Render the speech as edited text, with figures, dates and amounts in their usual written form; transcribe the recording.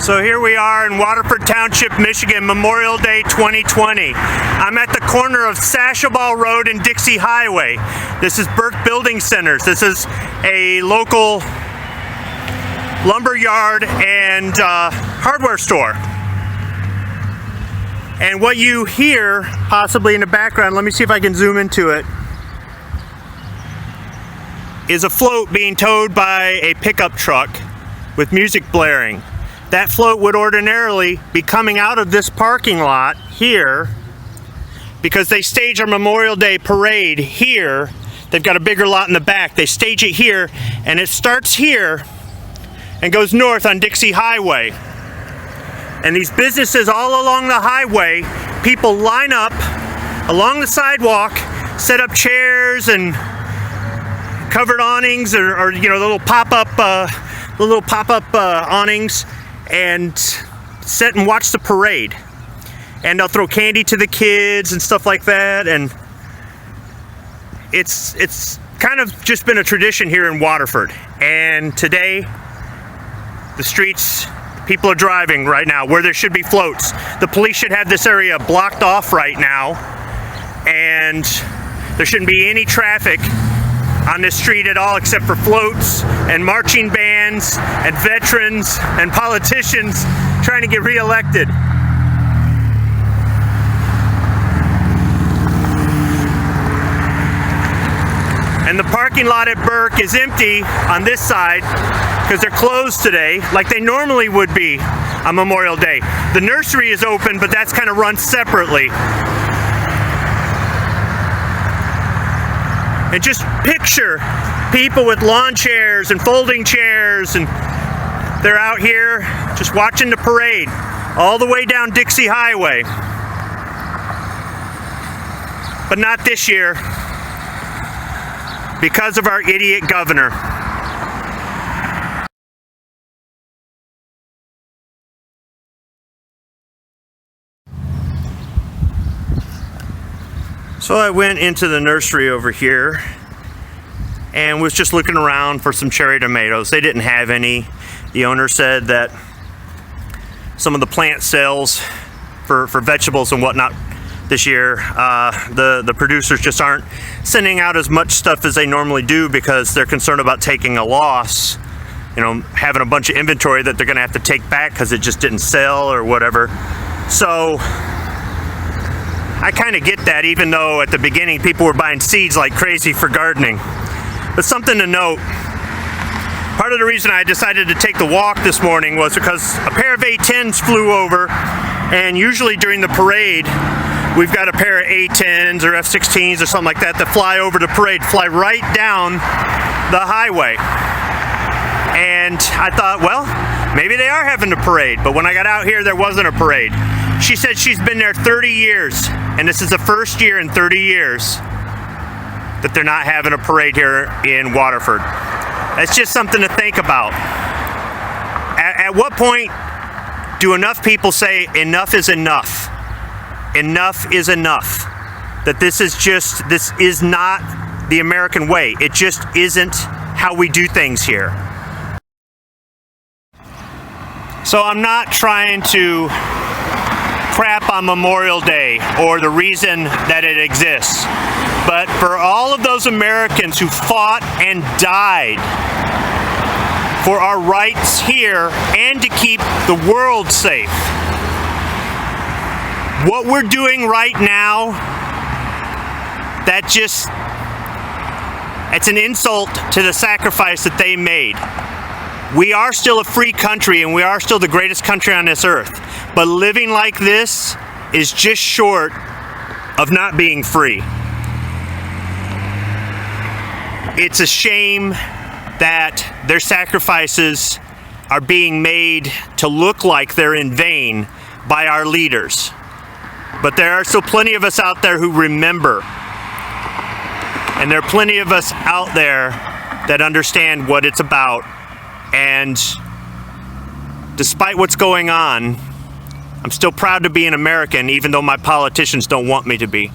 So here we are in Waterford Township, Michigan, Memorial Day 2020. I'm at the corner of Sashaball Road and Dixie Highway. This is Burke Building Centers. This is a local lumber yard and hardware store. And what you hear, possibly in the background, let me see if I can zoom into it, is a float being towed by a pickup truck with music blaring. That float would ordinarily be coming out of this parking lot here because they stage our Memorial Day parade here. They've got a bigger lot in the back. They stage it here, and it starts here and goes north on Dixie Highway. And these businesses all along the highway, people line up along the sidewalk, set up chairs and covered awnings or you know, little pop-up awnings, and sit and watch the parade. And they'll throw candy to the kids and stuff like that, and it's kind of just been a tradition here in Waterford. And today the streets, people are driving right now where there should be floats. The police should have this area blocked off right now, and there shouldn't be any traffic on this street at all except for floats and marching bands and veterans and politicians trying to get reelected. And the parking lot at Burke is empty on this side because they're closed today like they normally would be on Memorial Day. The nursery is open, but that's kind of run separately. And just picture people with lawn chairs and folding chairs, and they're out here just watching the parade all the way down Dixie Highway. But not this year, because of our idiot governor. So I went into the nursery over here and was just looking around for some cherry tomatoes. They didn't have any. The owner said that some of the plant sales for vegetables and whatnot this year, the producers just aren't sending out as much stuff as they normally do because they're concerned about taking a loss, you know, having a bunch of inventory that they're going to have to take back because it just didn't sell or whatever. So I kind of get that, even though at the beginning people were buying seeds like crazy for gardening. But something to note, part of the reason I decided to take the walk this morning was because a pair of A-10s flew over, and usually during the parade we've got a pair of A-10s or F-16s or something like that fly over the parade, fly right down the highway. And I thought, well, maybe they are having a parade, but when I got out here there wasn't a parade. She said she's been there 30 years, and this is the first year in 30 years that they're not having a parade here in Waterford. That's just something to think about. At what point do enough people say enough is enough? Enough is enough. That this is not the American way. It just isn't how we do things here. So I'm not trying to crap on Memorial Day or the reason that it exists, but for all of those Americans who fought and died for our rights here and to keep the world safe, what we're doing right now, it's an insult to the sacrifice that they made. We are still a free country, and we are still the greatest country on this earth. But living like this is just short of not being free. It's a shame that their sacrifices are being made to look like they're in vain by our leaders. But there are still plenty of us out there who remember. And there are plenty of us out there that understand what it's about. And despite what's going on, I'm still proud to be an American, even though my politicians don't want me to be.